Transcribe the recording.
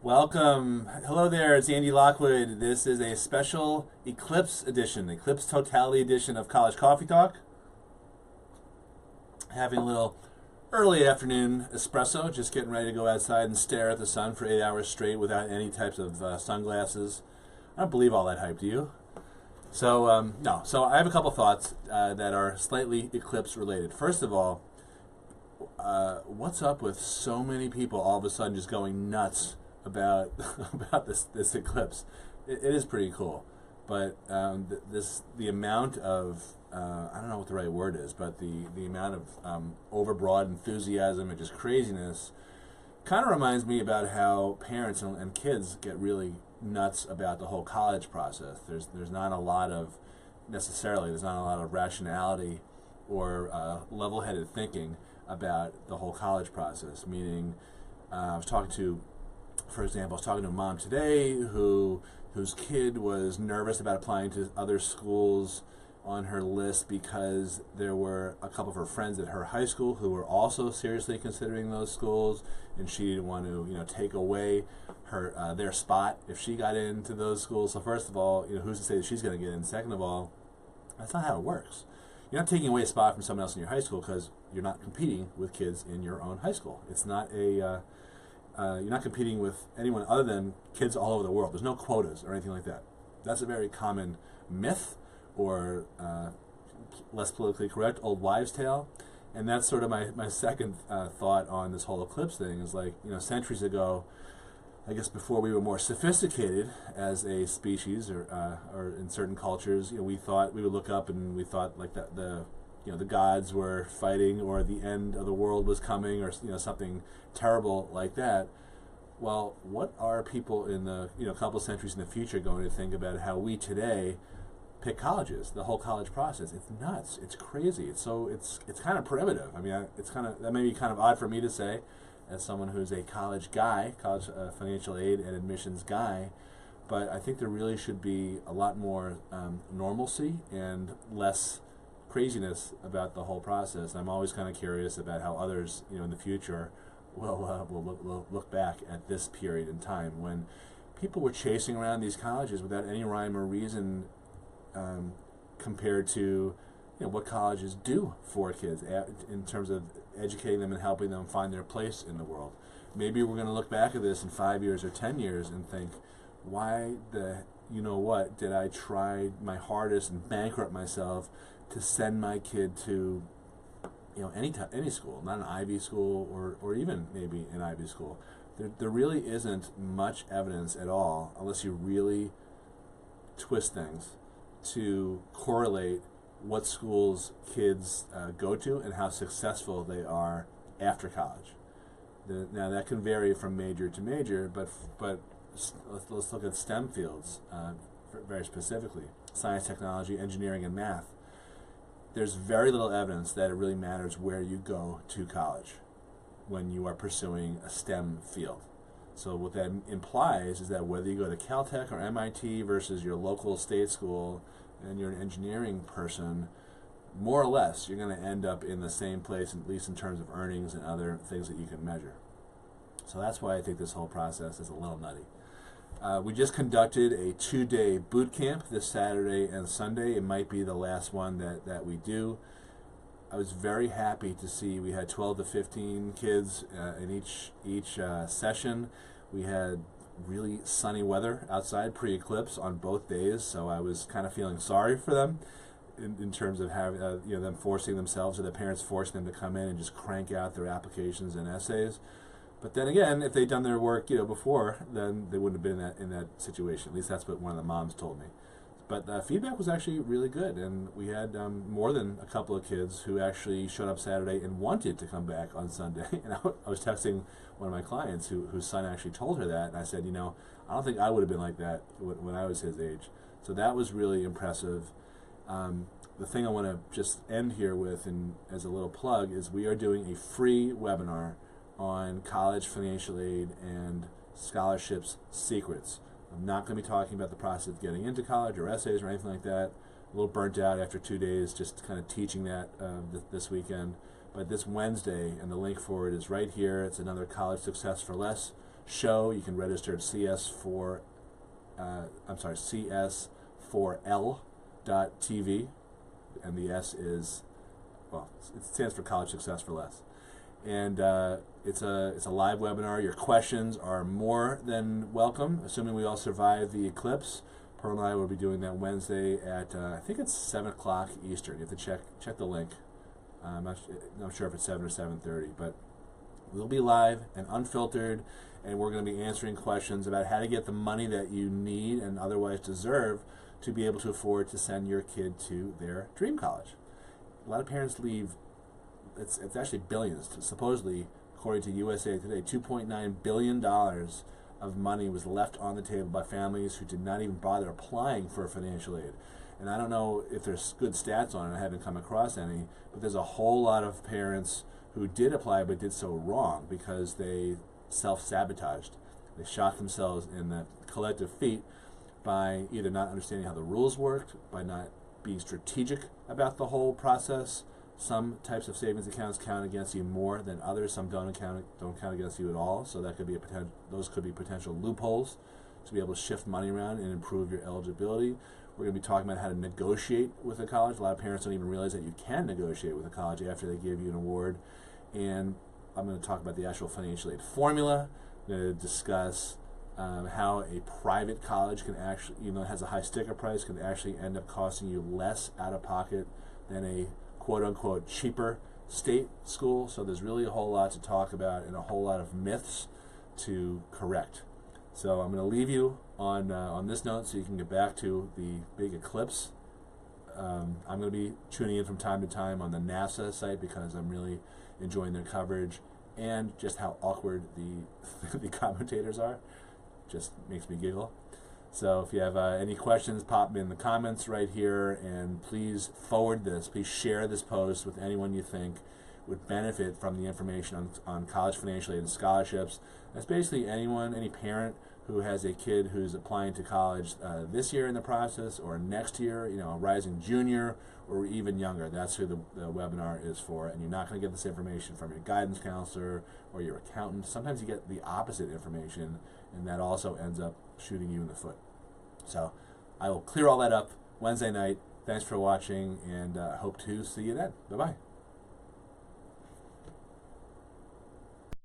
Welcome. Hello there, it's Andy Lockwood. This is a special Eclipse edition, Eclipse Totality edition of College Coffee Talk. Having a little early afternoon espresso, just getting ready to go outside and stare at the sun for 8 hours straight without any types of sunglasses. I don't believe all that hype, do you? So I have a couple thoughts that are slightly Eclipse related. First of all, what's up with so many people all of a sudden just going nuts about about this eclipse? It is pretty cool, but the amount of I don't know what the right word is, but the amount of overbroad enthusiasm and just craziness kind of reminds me about how parents and kids get really nuts about the whole college process. There's not a lot of rationality or level-headed thinking about the whole college process. Meaning, for example, I was talking to a mom today whose kid was nervous about applying to other schools on her list because there were a couple of her friends at her high school who were also seriously considering those schools, and she didn't want to, take away their spot if she got into those schools. So first of all, who's to say that she's going to get in? Second of all, that's not how it works. You're not taking away a spot from someone else in your high school because you're not competing with kids in your own high school. It's not you're not competing with anyone other than kids all over the world. There's no quotas or anything like that. That's a very common myth, or less politically correct, old wives' tale. And that's sort of my second thought on this whole eclipse thing is centuries ago, I guess before we were more sophisticated as a species, or in certain cultures, we thought we would look up and we thought like that the gods were fighting, or the end of the world was coming, or something terrible like that. Well, what are people in the couple centuries in the future going to think about how we today pick colleges, the whole college process? It's nuts. It's crazy. It's kind of primitive. I mean, that may be kind of odd for me to say, as someone who's a college financial aid and admissions guy, but I think there really should be a lot more normalcy and less craziness about the whole process. I'm always kind of curious about how others, in the future, will look back at this period in time when people were chasing around these colleges without any rhyme or reason, compared to what colleges do for kids in terms of educating them and helping them find their place in the world. Maybe we're going to look back at this in 5 years or 10 years and think, why did I try my hardest and bankrupt myself to send my kid to any school, not an Ivy school, or even maybe an Ivy school. There really isn't much evidence at all, unless you really twist things, to correlate what schools kids go to and how successful they are after college. Now that can vary from major to major, but let's look at STEM fields very specifically: science, technology, engineering, and math. There's very little evidence that it really matters where you go to college when you are pursuing a STEM field. So what that implies is that whether you go to Caltech or MIT versus your local state school and you're an engineering person, more or less you're going to end up in the same place, at least in terms of earnings and other things that you can measure. So that's why I think this whole process is a little nutty. We just conducted a 2-day boot camp this Saturday and Sunday. It might be the last one that we do. I was very happy to see we had 12 to 15 kids in each session. We had really sunny weather outside pre-eclipse on both days, so I was kind of feeling sorry for them in terms of having them forcing themselves, or their parents forcing them to come in and just crank out their applications and essays. But then again, if they'd done their work before, then they wouldn't have been in that situation. At least that's what one of the moms told me. But feedback was actually really good, and we had more than a couple of kids who actually showed up Saturday and wanted to come back on Sunday. And I was texting one of my clients whose son actually told her that, and I said, I don't think I would have been like that when I was his age. So that was really impressive. The thing I want to just end here with, and as a little plug, is we are doing a free webinar on college financial aid and scholarships secrets. I'm not going to be talking about the process of getting into college or essays or anything like that. A little burnt out after 2 days just kind of teaching that this weekend. But this Wednesday, and the link for it is right here, it's another College Success for Less show, you can register at cs4l.tv, and the S is, well, it stands for College Success for Less. And it's a live webinar. Your questions are more than welcome, assuming we all survive the eclipse. Pearl and I will be doing that Wednesday at I think it's 7 o'clock Eastern. You have to check the link. I'm not sure if it's 7 or 7:30, but we'll be live and unfiltered, and we're going to be answering questions about how to get the money that you need and otherwise deserve to be able to afford to send your kid to their dream college. A lot of parents leave. It's actually billions. Supposedly, according to USA Today, $2.9 billion of money was left on the table by families who did not even bother applying for financial aid. And I don't know if there's good stats on it. I haven't come across any, but there's a whole lot of parents who did apply but did so wrong because they self-sabotaged. They shot themselves in the collective feet by either not understanding how the rules worked, by not being strategic about the whole process. Some types of savings accounts count against you more than others. Some don't count against you at all. So that could be those could be potential loopholes to be able to shift money around and improve your eligibility. We're going to be talking about how to negotiate with a college. A lot of parents don't even realize that you can negotiate with a college after they give you an award. And I'm going to talk about the actual financial aid formula. I'm going to discuss how a private college can actually, even though it has a high sticker price, can actually end up costing you less out of pocket than a quote-unquote cheaper state school. So there's really a whole lot to talk about and a whole lot of myths to correct. So I'm going to leave you on this note so you can get back to the big eclipse. I'm going to be tuning in from time to time on the NASA site because I'm really enjoying their coverage and just how awkward the commentators are. Just makes me giggle. So if you have any questions, pop them in the comments right here, and please forward this. Please share this post with anyone you think would benefit from the information on college financial aid and scholarships. That's basically anyone, any parent who has a kid who's applying to college this year in the process or next year, you know, a rising junior or even younger. That's who the webinar is for, and you're not going to get this information from your guidance counselor or your accountant. Sometimes you get the opposite information, and that also ends up shooting you in the foot. So I will clear all that up Wednesday night. Thanks for watching, and hope to see you then. Bye-bye.